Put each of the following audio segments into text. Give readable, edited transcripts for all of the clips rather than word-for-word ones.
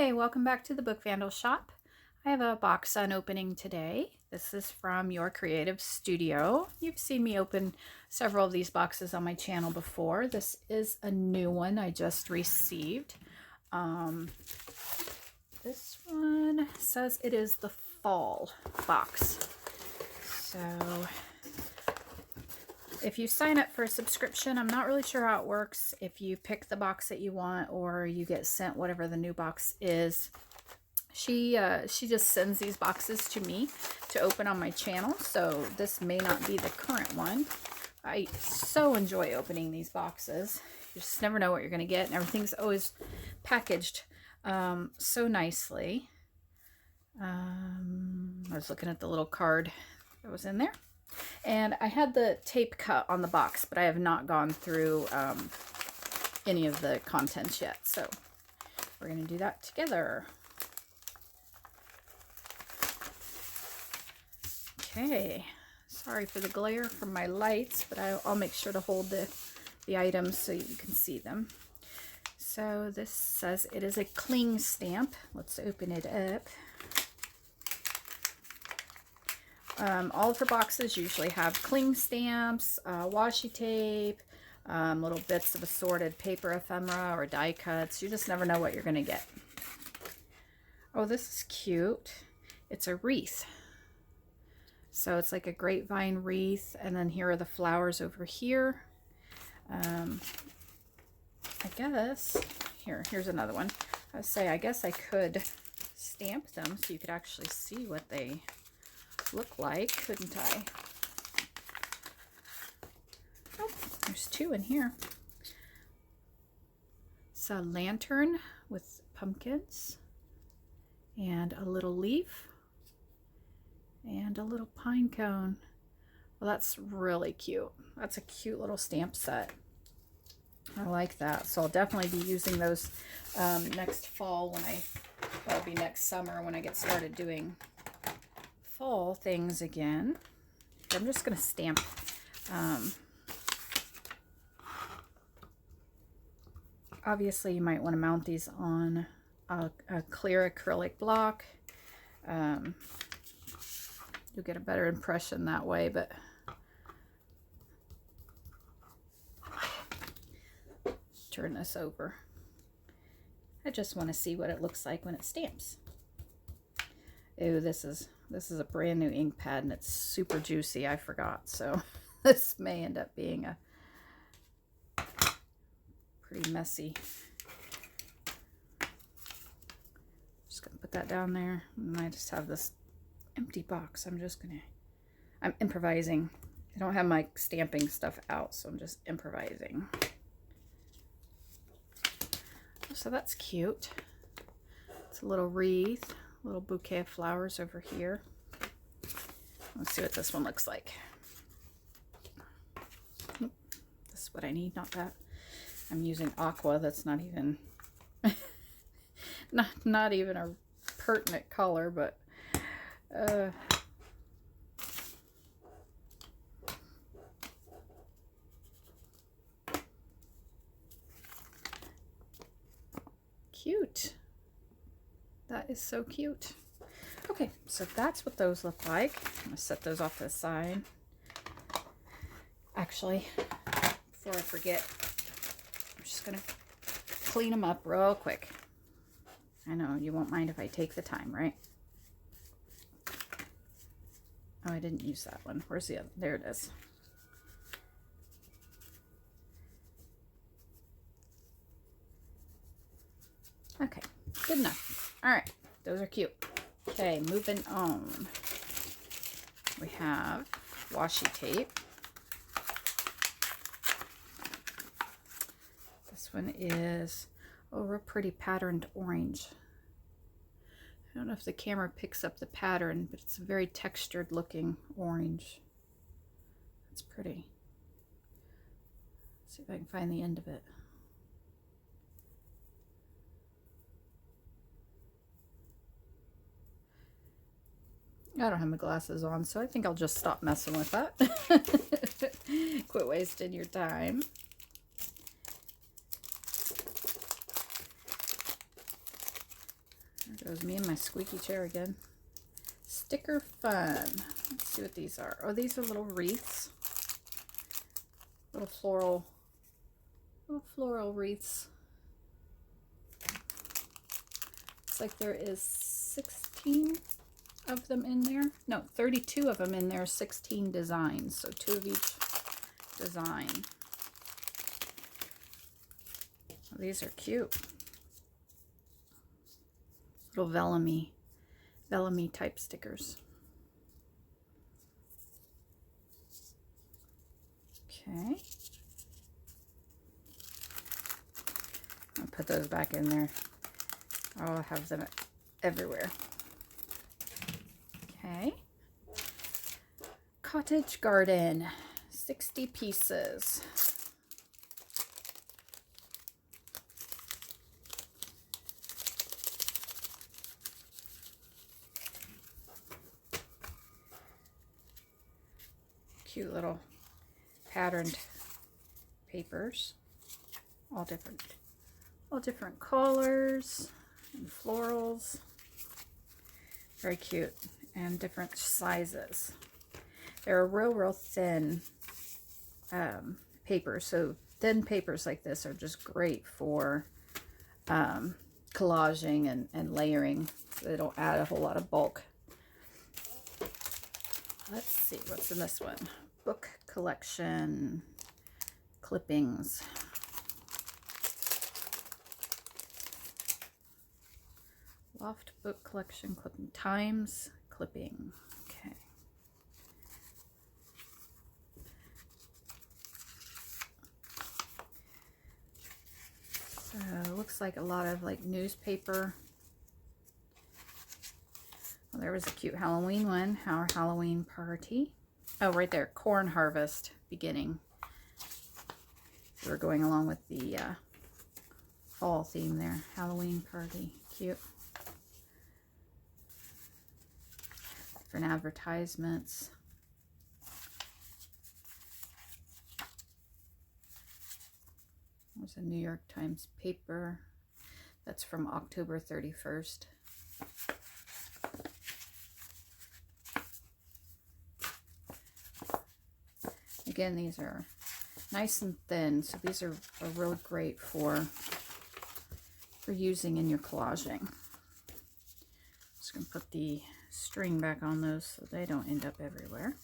Hi, welcome back to the Book Vandal Shop. I have a box unopening today. This is from Your Creative Studio. You've seen me open several of these boxes on my channel before. This is a new one I just received. This one says it is the fall box. So if you sign up for a subscription, I'm not really sure how it works. If you pick the box that you want or you get sent whatever the new box is, she just sends these boxes to me to open on my channel. So this may not be the current one. I so enjoy opening these boxes. You just never know what you're going to get, and everything's always packaged so nicely. I was looking at the little card that was in there. And I had the tape cut on the box, but I have not gone through any of the contents yet. So we're going to do that together. Okay. Sorry for the glare from my lights, but I'll make sure to hold the items so you can see them. So this says it is a cling stamp. Let's open it up. All of her boxes usually have cling stamps, washi tape, little bits of assorted paper ephemera or die cuts. You just never know what you're going to get. Oh, this is cute. It's a wreath. So it's like a grapevine wreath, and then here are the flowers over here. I guess, here's another one. I guess I could stamp them so you could actually see what they look like, couldn't I? Oh, there's two in here. It's a lantern with pumpkins and a little leaf and a little pine cone. Well, that's really cute. That's a cute little stamp set. I like that. So I'll definitely be using those next fall that'll be next summer when I get started doing fall things again. I'm just going to stamp obviously you might want to mount these on a clear acrylic block. You'll get a better impression that way, but turn this over. I just want to see what it looks like when it stamps. Ew, this is a brand new ink pad and it's super juicy. I forgot, so this may end up being a pretty messy. Just gonna put that down there, and I just have this empty box. I'm improvising. I don't have my stamping stuff out, so I'm just improvising. So that's cute. It's a little wreath. Little bouquet of flowers over here. Let's see what this one looks like. This is what I need, not that. I'm using aqua. That's not even not even a pertinent color, but cute. That is so cute. Okay, so that's what those look like. I'm going to set those off to the side. Actually, before I forget, I'm just going to clean them up real quick. I know, you won't mind if I take the time, right? Oh, I didn't use that one. Where's the other? There it is. Okay, good enough. All right, those are cute. Okay, moving on. We have washi tape. This one is a real pretty patterned orange. I don't know if the camera picks up the pattern, but it's a very textured looking orange. It's pretty. Let's see if I can find the end of it. I don't have my glasses on, so I think I'll just stop messing with that. Quit wasting your time. There goes me and my squeaky chair again. Sticker fun. Let's see what these are. Oh, these are little wreaths. Little floral wreaths. Looks like there is 16 of them in there. No, 32 of them in there, 16 designs. So 2 of each design. Oh, these are cute. Little vellum-y type stickers. Okay. I'll put those back in there. I'll have them everywhere. Okay. Cottage garden, 60 pieces. Cute little patterned papers, all different colors and florals. Very cute, and different sizes. They're real thin paper, so thin papers like this are just great for collaging and layering. They don't add a whole lot of bulk. Let's see what's in this one. Book collection clippings. Loft book collection clipping. Times clipping. Okay. So it looks like a lot of like newspaper. Well, there was a cute Halloween one. Our Halloween party. Oh, right there. Corn harvest beginning. We're going along with the fall theme there. Halloween party. Cute. Different advertisements. There's a New York Times paper. That's from October 31st. Again, these are nice and thin, so these are really great for using in your collaging. Just going to put the string back on those so they don't end up everywhere.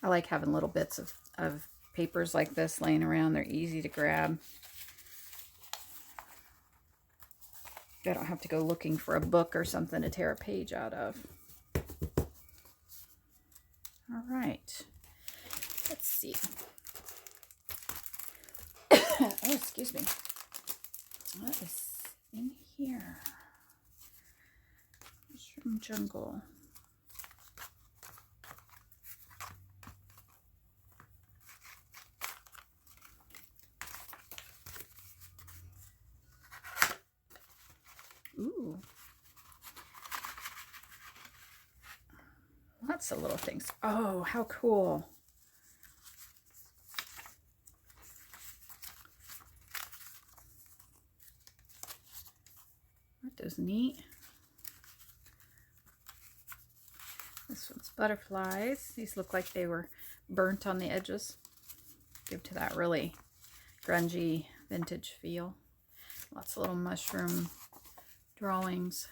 I like having little bits of papers like this laying around. They're easy to grab. I don't have to go looking for a book or something to tear a page out of. All right. Let's see. Oh, excuse me. What is in here? Mushroom jungle. Ooh. Lots of little things. Oh, how cool. Aren't those neat? This one's butterflies. These look like they were burnt on the edges. Give to that really grungy vintage feel. Lots of little mushroom drawings.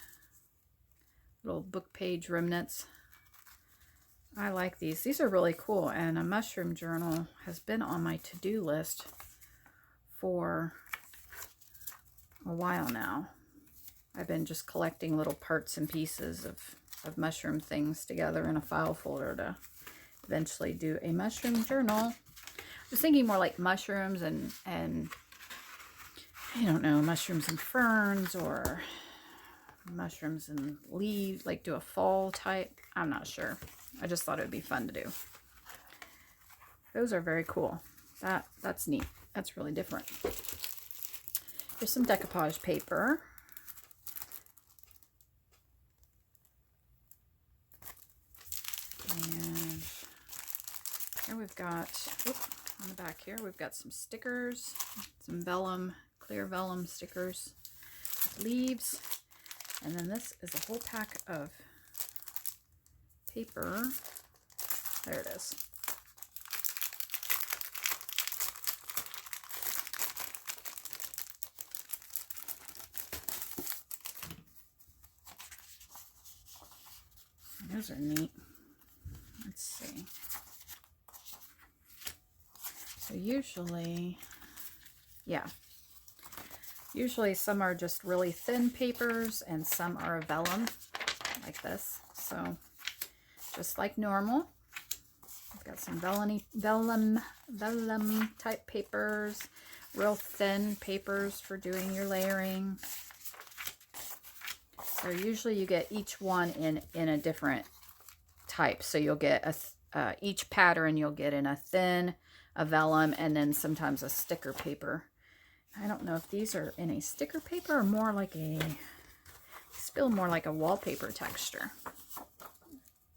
Little book page remnants. I like these. These are really cool, and a mushroom journal has been on my to-do list for a while now. I've been just collecting little parts and pieces of mushroom things together in a file folder to eventually do a mushroom journal. I was thinking more like mushrooms and I don't know, mushrooms and ferns, or mushrooms and leaves, like do a fall type. I'm not sure. I just thought it would be fun to do. Those are very cool. That's neat. That's really different. Here's some decoupage paper. And here we've got, on the back here, we've got some stickers, some vellum, clear vellum stickers. leaves. And then this is a whole pack of paper. There it is. Those are neat. Let's see. So usually, yeah. Usually some are just really thin papers and some are vellum, like this. So just like normal. I've got some vellum type papers, real thin papers for doing your layering. So usually you get each one in a different type. So you'll get each pattern you'll get in a thin, a vellum, and then sometimes a sticker paper. I don't know if these are in a sticker paper or more like still more like a wallpaper texture.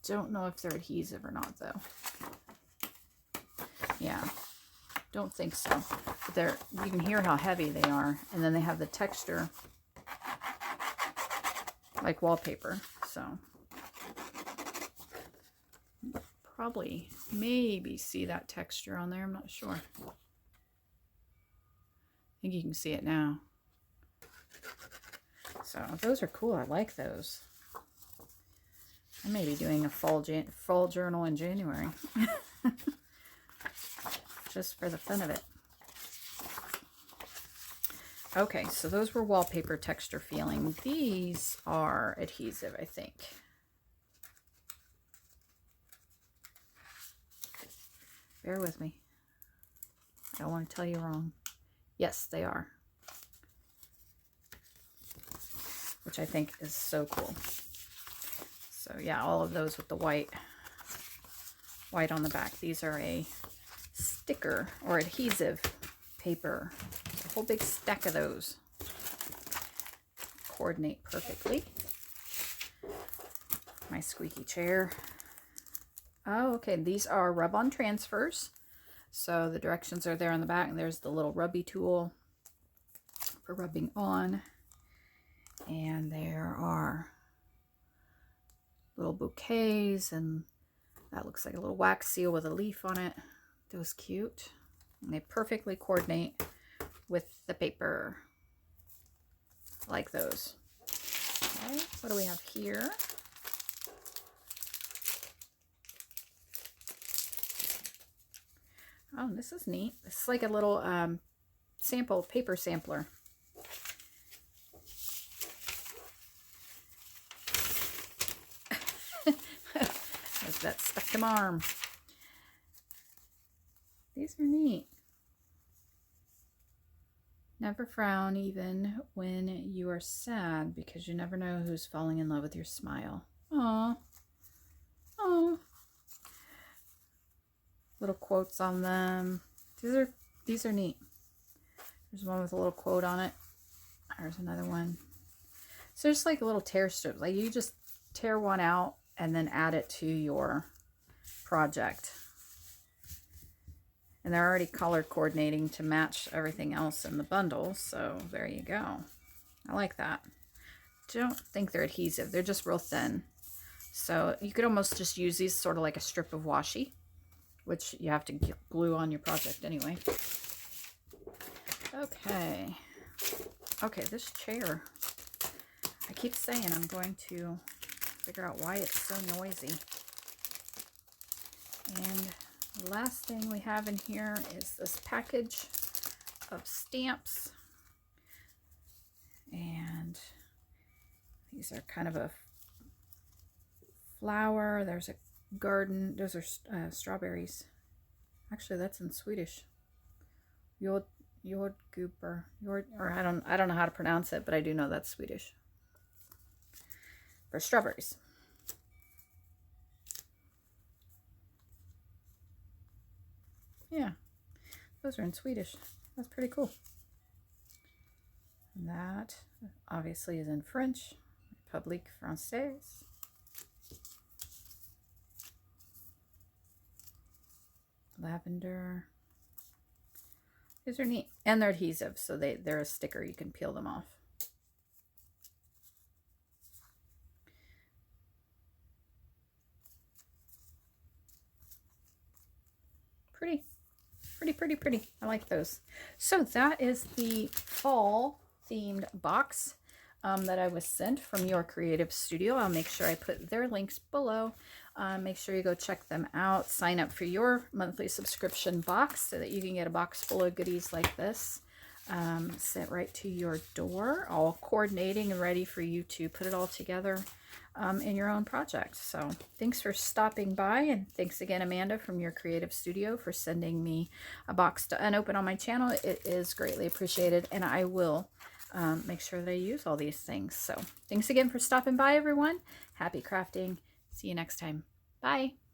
Don't know if they're adhesive or not though. Yeah, don't think so. But you can hear how heavy they are, and then they have the texture like wallpaper. So probably maybe see that texture on there. I'm not sure. I think you can see it now. So those are cool. I like those. I may be doing a fall journal in January. Just for the fun of it. Okay, so those were wallpaper texture feeling. These are adhesive, I think. Bear with me. I don't want to tell you wrong. Yes, they are. Which I think is so cool. So yeah, all of those with the white on the back. These are a sticker or adhesive paper. A whole big stack of those. Coordinate perfectly. My squeaky chair. Oh, okay. These are rub-on transfers. So the directions are there on the back, and there's the little rubby tool for rubbing on. And there are little bouquets, and that looks like a little wax seal with a leaf on it. Those cute. And they perfectly coordinate with the paper. Like those. Okay, what do we have here? Oh, this is neat. This is like a little paper sampler. That stuck to my arm. These are neat. Never frown even when you are sad, because you never know who's falling in love with your smile. Aww. Aww. Little quotes on them. These are neat. There's one with a little quote on it. There's another one. So just like a little tear strip. Like you just tear one out and then add it to your project. And they're already color coordinating to match everything else in the bundle. So there you go. I like that. Don't think they're adhesive. They're just real thin. So you could almost just use these sort of like a strip of washi, which you have to glue on your project anyway. Okay. Okay, this chair. I keep saying I'm going to figure out why it's so noisy. And the last thing we have in here is this package of stamps. And these are kind of a flower. There's a garden. Those are strawberries. Actually, that's in Swedish. Jordgubbar. Or I don't know how to pronounce it, but I do know that's Swedish. For strawberries. Yeah, those are in Swedish. That's pretty cool. And that obviously is in French. République Française. Lavender. These are neat. And they're adhesive, so they're a sticker. You can peel them off. Pretty, pretty, pretty, pretty. I like those. So that is the fall themed box that I was sent from Your Creative Studio. I'll make sure I put their links below. Make sure you go check them out. Sign up for your monthly subscription box so that you can get a box full of goodies like this sent right to your door, all coordinating and ready for you to put it all together in your own project. So thanks for stopping by, and thanks again, Amanda from Your Creative Studio, for sending me a box to unopen on my channel. It is greatly appreciated, and I will make sure that I use all these things. So thanks again for stopping by, everyone. Happy crafting. See you next time. Bye.